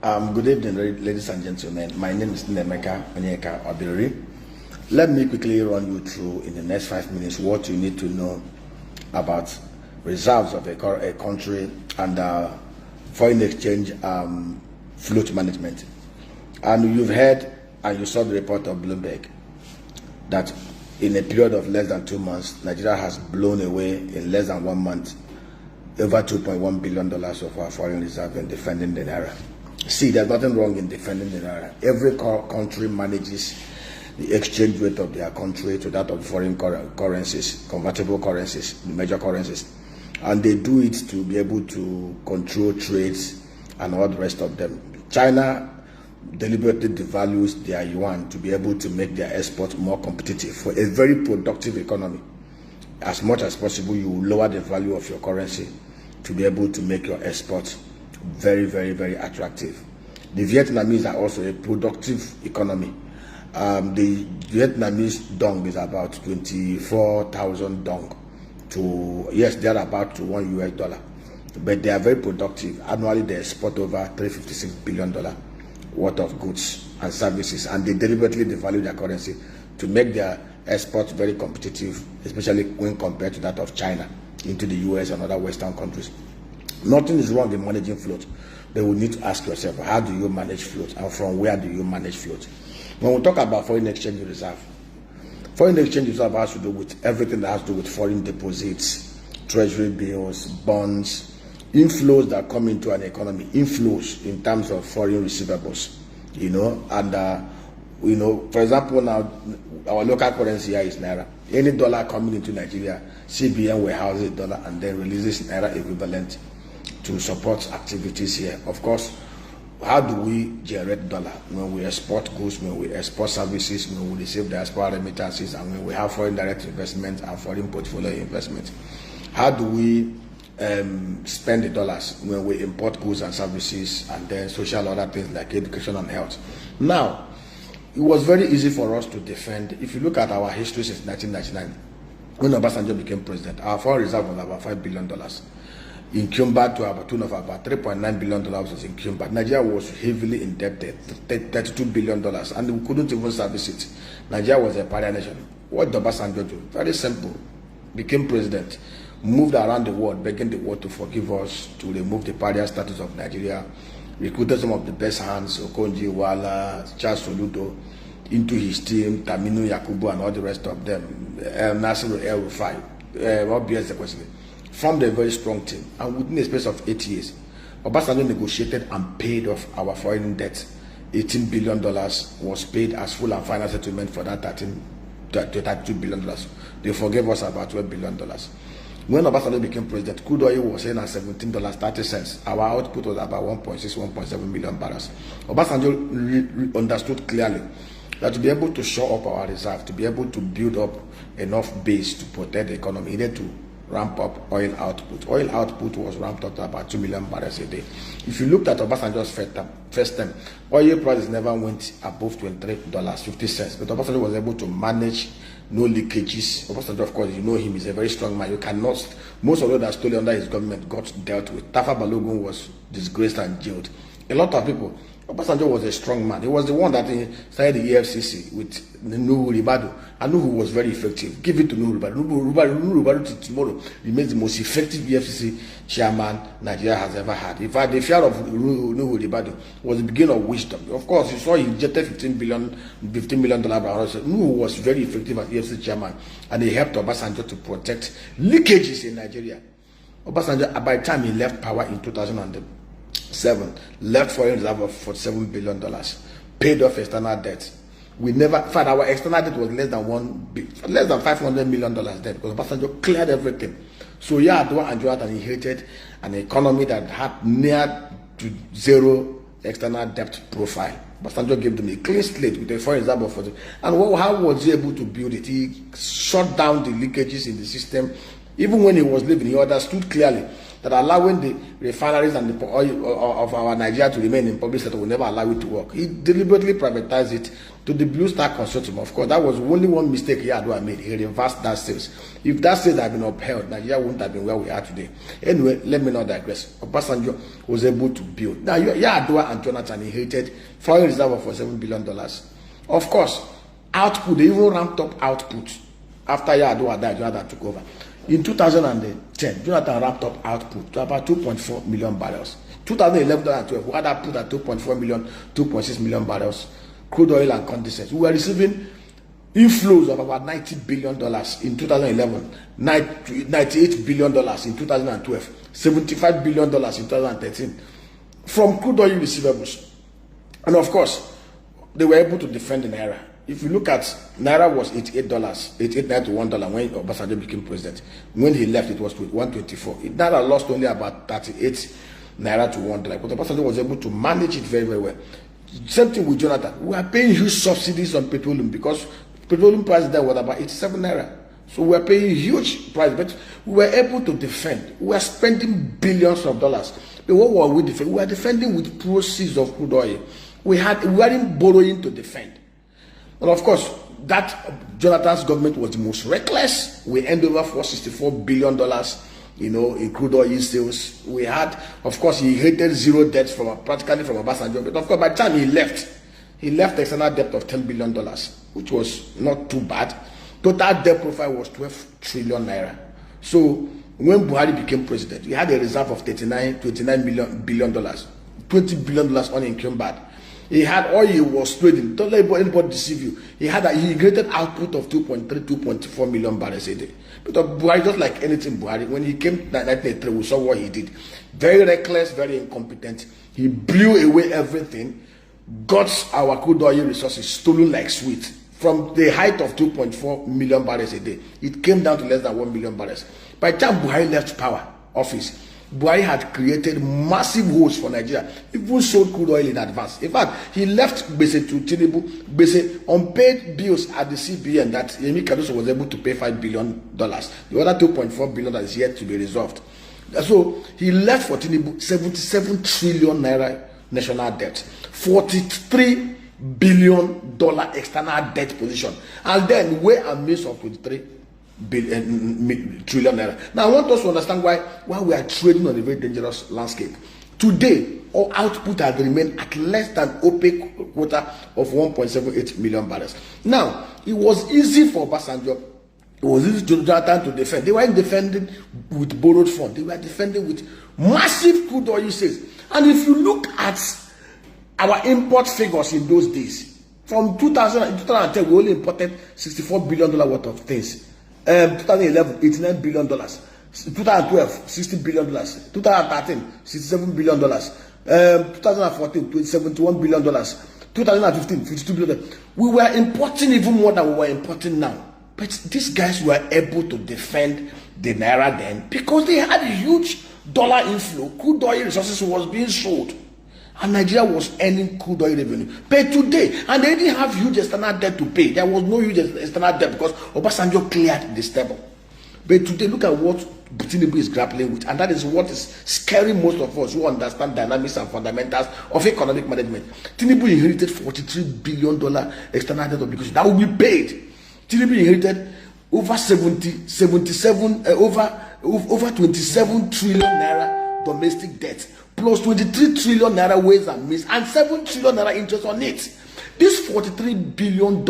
Good evening, ladies and gentlemen. My name is Nemeka Onyeka Obiri. Let me quickly run you through in the next 5 minutes what you need to know about reserves of a country and foreign exchange float management. And you've heard and you saw the report of Bloomberg that in a period of less than 2 months, Nigeria has blown away in less than 1 month over $2.1 billion of our foreign reserve in defending the naira. See, there's nothing wrong in defending the naira. Every country manages the exchange rate of their country to that of foreign currencies, convertible currencies, the major currencies. And they do it to be able to control trades and all the rest of them. China deliberately devalues their yuan to be able to make their exports more competitive for a very productive economy. As much as possible, you lower the value of your currency to be able to make your exports very, very, very attractive. The Vietnamese are also a productive economy. The Vietnamese dong is about 24,000 dong to, yes, they are about to $1 US, but they are very productive. Annually, they export over $356 billion worth of goods and services, and they deliberately devalue their currency to make their exports very competitive, especially when compared to that of China into the US and other Western countries. Nothing is wrong in managing float, but we need to ask yourself, how do you manage float and from where do you manage float? When we talk about foreign exchange reserve has to do with everything that has to do with foreign deposits, treasury bills, bonds, inflows that come into an economy, inflows in terms of foreign receivables, and for example, now our local currency here is naira. Any dollar coming into Nigeria, CBN warehouses dollar and then releases naira equivalent to support activities here. Of course, how do we generate dollar? When we export goods, when we export services, when we receive diaspora remittances, and when we have foreign direct investment and foreign portfolio investment. How do we spend the dollars? When we import goods and services, and then social other things like education and health. Now, it was very easy for us to defend. If you look at our history since 1999, when Obasanjo became president, our foreign reserve was about $5 billion. In Cuba, to about tune of about $3.9 billion was in Cuba. Nigeria was heavily indebted, $32 billion, and we couldn't even service it. Nigeria was a pariah nation. What did Obasanjo do? Very simple. Became president, moved around the world, begging the world to forgive us, to remove the pariah status of Nigeria, recruited some of the best hands, Okonji Wala, Charles Soludo, into his team, Taminu Yakubu and all the rest of them, Nasiru El-Rufai, obviously, formed a very strong team. And within a space of 8 years, Obasanjo negotiated and paid off our foreign debt. $18 billion was paid as full and final settlement for that $32 billion. They forgave us about $12 billion. When Obasanjo became president, crude oil was saying at $17.30. Our output was about 1.7 million barrels. Obasanjo understood clearly that to be able to shore up our reserve, to be able to build up enough base to protect the economy, he needed to ramp up oil output. Oil output was ramped up to about 2 million barrels a day. If you looked at Obasanjo's first term, oil prices never went above $23.50, but Obasanjo was able to manage no leakages. Obasanjo, of course, you know him, he's a very strong man. You cannot, most of those that stole under his government got dealt with. Tafa Balogun was disgraced and jailed. A lot of people. Obasanjo was a strong man. He was the one that started the EFCC with Nuhu Ribadu. And Nuhu was very effective. Give it to Nuhu Ribadu. Nuhu Ribadu till tomorrow remains the most effective EFCC chairman Nigeria has ever had. In fact, the fear of Nuhu Ribadu was the beginning of wisdom. Of course, you saw he injected $15 million. Nuhu was very effective as EFCC chairman, and he helped Obasanjo to protect leakages in Nigeria. Obasanjo, by the time he left power in 2007, left foreign reserve of $47 billion, paid off external debt. We never, in fact, our external debt was less than $500 million debt, because Obasanjo cleared everything. So yeah, Adwa and Jonathan inherited an economy that had near to zero external debt profile. Obasanjo gave them a clean slate with a foreign reserve of 40. And how was he able to build it? He shut down the leakages in the system. Even when he was leaving, he understood clearly that allowing the refineries and the oil of our Nigeria to remain in public sector will never allow it to work. He deliberately privatized it to the Blue Star Consortium. Of course, that was only one mistake Yar'Adua made. He reversed that sales. If that sales had been upheld, Nigeria wouldn't have been where we are today. Anyway, let me not digress. Obasanjo was able to build. Now, Yar'Adua and Jonathan inherited foreign reserve of $7 billion. Of course, output, they even ramped up output after Yar'Adua died. Jonathan took over. In 2010, Jonathan ramped up output to about 2.4 million barrels. 2011 and 12, we had output at 2.4 million, 2.6 million barrels. Crude oil and condensate. We were receiving inflows of about $90 billion in 2011, $98 billion in 2012, $75 billion in 2013 from crude oil receivables. And of course, they were able to defend the Naira. If you look at Naira was $88, 88 Naira to $1 when Obasanjo became president. When he left, it was 124. Naira lost only about 38 Naira to $1. But Obasanjo was able to manage it very, very well. Same thing with Jonathan. We are paying huge subsidies on petroleum because petroleum price there was about 87 Naira. So we are paying huge price, but we were able to defend. We are spending billions of dollars. But what were we defending? We are defending with proceeds of crude oil. We weren't borrowing to defend. And of course, that Jonathan's government was the most reckless. We ended over $464 billion, in crude oil sales. We had, of course, he inherited zero debt practically from Obasanjo. But of course, by the time he left external debt of $10 billion, which was not too bad. Total debt profile was 12 trillion Naira. So when Buhari became president, he had a reserve of $29 billion, $20 billion unencumbered. He had oil he was trading. Don't let anybody deceive you. He created output of 2.4 million barrels a day. But Buhari, just like anything Buhari, when he came to 1983, we saw what he did. Very reckless, very incompetent. He blew away everything, got our crude oil resources stolen like sweet. From the height of 2.4 million barrels a day, it came down to less than 1 million barrels. By the time Buhari left office, Buhari had created massive holes for Nigeria, even sold crude oil in advance. In fact, he left Bese to Tinubu, Bese unpaid bills at the CBN that Yemi Cardoso was able to pay $5 billion. The other 2.4 billion that is yet to be resolved. So he left for Tinubu 77 trillion Naira national debt, $43 billion external debt position, and then way and means of 23 trillion Naira. Now I want us to understand why we are trading on a very dangerous landscape. Today, our output has remained at less than OPEC quota of 1.78 million barrels. Now, it was easy for Obasanjo, it was easy to Jonathan to defend. They weren't defending with borrowed funds. They were defending with massive crude oil sales. And if you look at our import figures in those days, from 2010, we only imported $64 billion worth of things. 2011, $89 billion. 2012, $60 billion. 2013, $67 billion. 2014, $71 billion. 2015, $52 billion. We were importing even more than we were importing now. But these guys were able to defend the Naira then because they had a huge dollar inflow. Crude oil resources was being sold. And Nigeria was earning crude oil revenue. But today, and they didn't have huge external debt to pay. There was no huge external debt because Obasanjo cleared the stable. But today, look at what Tinubu is grappling with. And that is what is scaring most of us who understand dynamics and fundamentals of economic management. Tinubu inherited $43 billion external debt obligation. That will be paid. Tinubu inherited over 27 trillion Naira domestic debt, plus 23 trillion Naira ways and means, and 7 trillion Naira interest on it. This $43 billion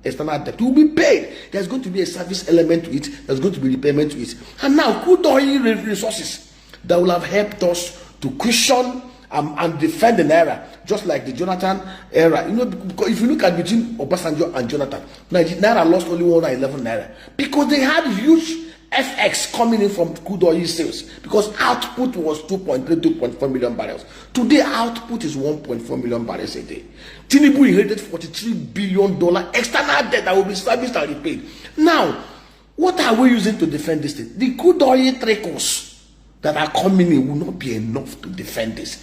external debt will be paid. There's going to be a service element to it. There's going to be repayment to it. And now, crude oil resources that will have helped us to cushion and defend the Naira, just like the Jonathan era. Because if you look at between Obasanjo and Jonathan, Naira lost only 111 Naira because they had huge FX coming in from crude oil sales because output was 2.4 million barrels. Today, output is 1.4 million barrels a day. Tinubu inherited $43 billion external debt that will be serviced and repaid. Now, what are we using to defend this thing? The crude oil trickles that are coming in will not be enough to defend this.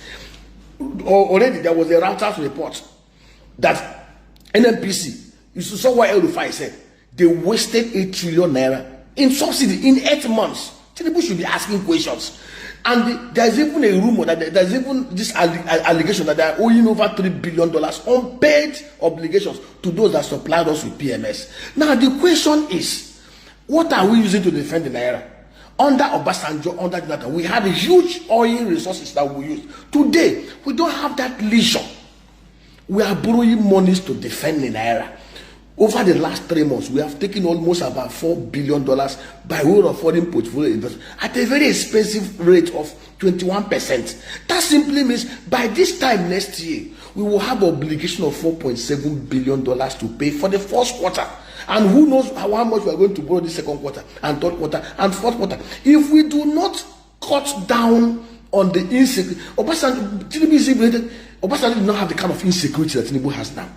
Already, there was a Reuters report that NNPC, you saw what El-Rufai said, they wasted 8 trillion Naira in subsidy in 8 months. Tinubu should be asking questions. And there's even a rumor that there's even this allegation that they are owing over $3 billion unpaid obligations to those that supplied us with PMS. Now the question is, what are we using to defend the naira? Under Obasanjo, under Jonathan, we had huge oil resources that we used. Today, we don't have that leisure. We are borrowing monies to defend the naira. Over the last 3 months, we have taken almost about $4 billion by way of foreign portfolio investment at a very expensive rate of 21%. That simply means by this time next year, we will have an obligation of $4.7 billion to pay for the first quarter. And who knows how much we are going to borrow the second quarter and third quarter and fourth quarter. If we do not cut down on the insecurity, Obasanjo did not have the kind of insecurity that Tinubu has now.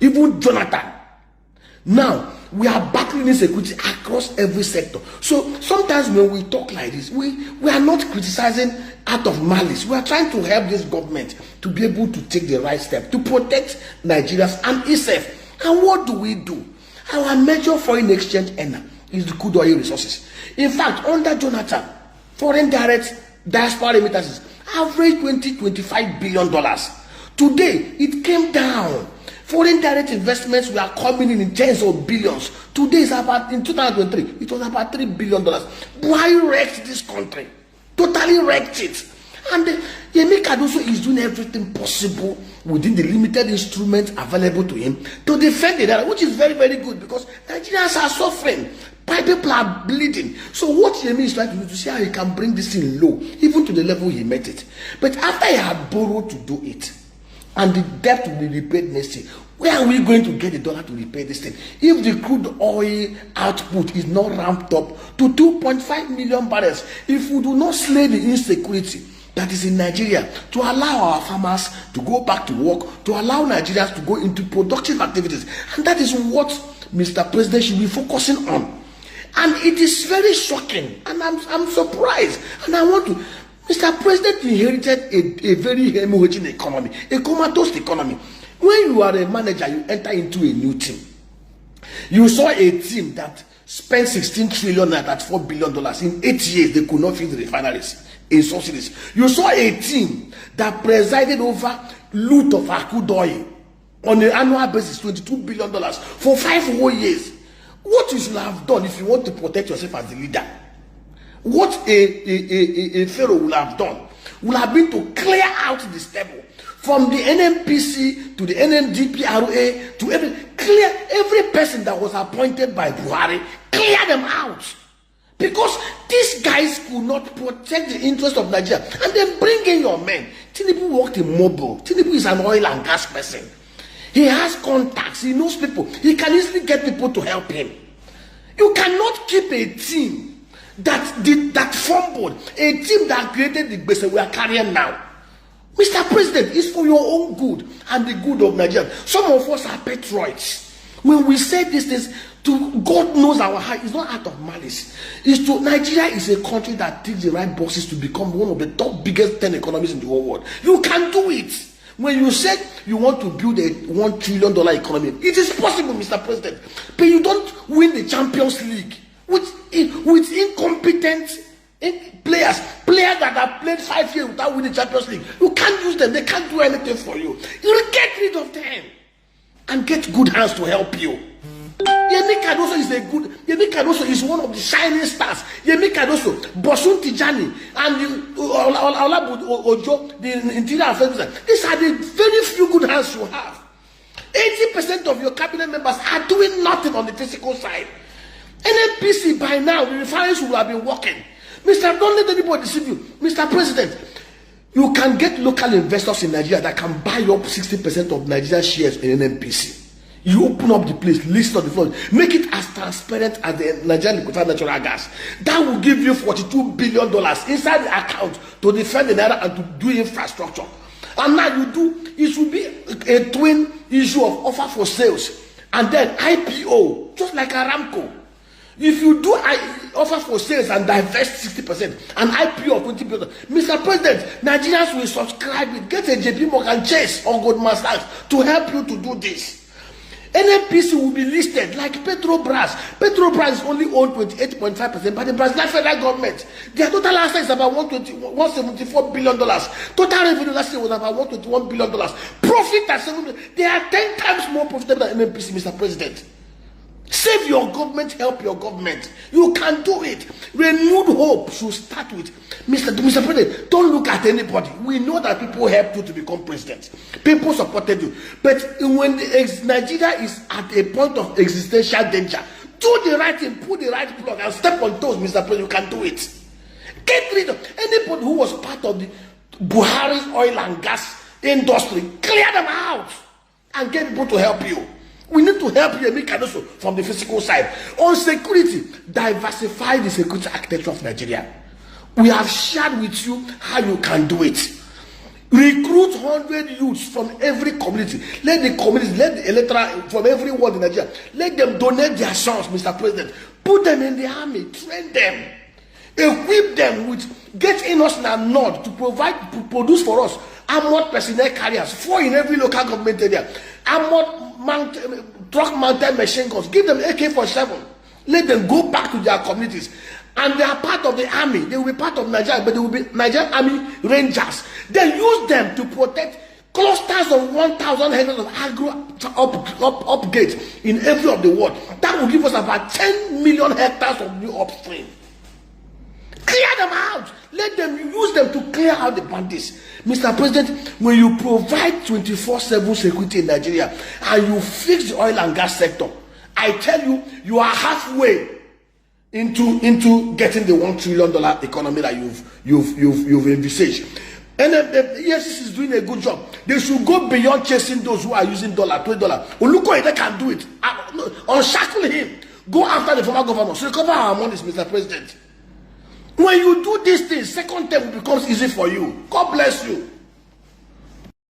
Even Jonathan. Now, we are battling insecurity across every sector. So sometimes when we talk like this, we are not criticizing out of malice. We are trying to help this government to be able to take the right step to protect Nigerians and itself. And what do? Our major foreign exchange earner is the crude oil resources. In fact, under Jonathan, foreign direct diaspora remittances average $20-25 billion. Today, it came down. Foreign direct investments were coming in tens of billions. Today is about, in 2023, it was about $3 billion. Buhari wrecked this country. Totally wrecked it. And Yemi Cardoso is doing everything possible within the limited instruments available to him to defend the naira, which is very, very good because Nigerians are suffering. People are bleeding. So what Yemi is trying to do to see how he can bring this thing low, even to the level he met it. But after he had borrowed to do it, and the debt will be repaid next year, where are we going to get the dollar to repay this thing? If the crude oil output is not ramped up to 2.5 million barrels, if we do not slay the insecurity that is in Nigeria, to allow our farmers to go back to work, to allow Nigerians to go into productive activities, and that is what Mr. President should be focusing on. And it is very shocking, and I'm surprised, and I want to. Mr. President inherited a very hemorrhaging economy, a comatose economy. When you are a manager, you enter into a new team. You saw a team that spent 16 trillion at $4 billion. In 8 years, they could not fill the refineries in subsidies. You saw a team that presided over loot of crude oil on an annual basis, $22 billion for 5 whole years. What you should have done if you want to protect yourself as the leader, what a pharaoh will have done will have been to clear out the stable from the NNPC to the NNDPRA to every person that was appointed by Buhari, clear them out. Because these guys could not protect the interest of Nigeria. And then bring in your men. Tinubu worked in mobile. Tinubu is an oil and gas person. He has contacts. He knows people. He can easily get people to help him. You cannot keep a team that fumbled, a team that created the base we are carrying now. Mr. President, it's for your own good and the good of Nigeria. Some of us are patriots. When we say these things, to God knows our heart, it's not out of malice. It's to Nigeria is a country that takes the right boxes to become one of the top biggest 10 economies in the whole world. You can do it. When you said you want to build a $1 trillion economy, it is possible, Mr. President. But you don't win the Champions League with incompetent players that have played 5 years without winning Champions League. You can't use them. They can't do anything for you. You get rid of them and get good hands to help you. Yemi Cardoso is one of the shining stars. Yemi Cardoso, Bosun Tijani, and Olabu Ojo, the interior affairs minister. These are the very few good hands you have. 80% of your cabinet members are doing nothing on the physical side. NNPC by now, the refineries will have been working. Don't let anybody deceive you. Mr. President, you can get local investors in Nigeria that can buy up 60% of Nigerian shares in NNPC. You open up the place, list on the floor, make it as transparent as the Nigerian liquefied natural gas. That will give you $42 billion inside the account to defend the naira and to do infrastructure. And now it should be a twin issue of offer for sales and then IPO, just like Aramco. If you do offer for sales and divest 60% and IPO of 20 billion, Mr. President, Nigerians will subscribe it. Get a JP Morgan Chase or Goldman Sachs to help you to do this. NNPC will be listed like Petrobras. Petrobras is only owned 28.5% by the Brazilian federal government. Their total assets is about $174 billion. Total revenue last year was about $121 billion. Profit at 7 they are 10 times more profitable than NNPC, Mr. President. Save your government, help your government. You can do it. Renewed hope should start with Mr. President. Don't look at anybody. We know that people helped you to become president. People supported you. But when Nigeria is at a point of existential danger, do the right thing, put the right plug, and step on toes, Mr. President. You can do it. Get rid of anybody who was part of the Buhari's oil and gas industry. Clear them out and get people to help you. We need to help you make also from the physical side. On security, diversify the security architecture of Nigeria. We have shared with you how you can do it. Recruit 100 youths from every community. Let the communities, let the electoral from every ward in Nigeria, let them donate their sons, Mr. President. Put them in the army, train them, equip them with, get innocent and not to provide, to produce for us armored personnel carriers, 4 in every local government area, armored truck mounted machine guns. Give them AK-47. Let them go back to their communities. And they are part of the army. They will be part of Nigeria, but they will be Nigerian Army Rangers. They use them to protect clusters of 1,000 hectares of agro upgrades in every of the world. That will give us about 10 million hectares of new upstream. Clear them out. Let them use them to clear out the bandits. Mr. President, when you provide 24/7 security in Nigeria and you fix the oil and gas sector, I tell you, you are halfway into getting the $1 trillion economy that you've envisaged. And yes, is doing a good job. They should go beyond chasing those who are using $20. Olukoyede can do it. Unshackle him. Go after the former governor. So recover our monies, Mr. President. When you do these things, second term becomes easy for you. God bless you.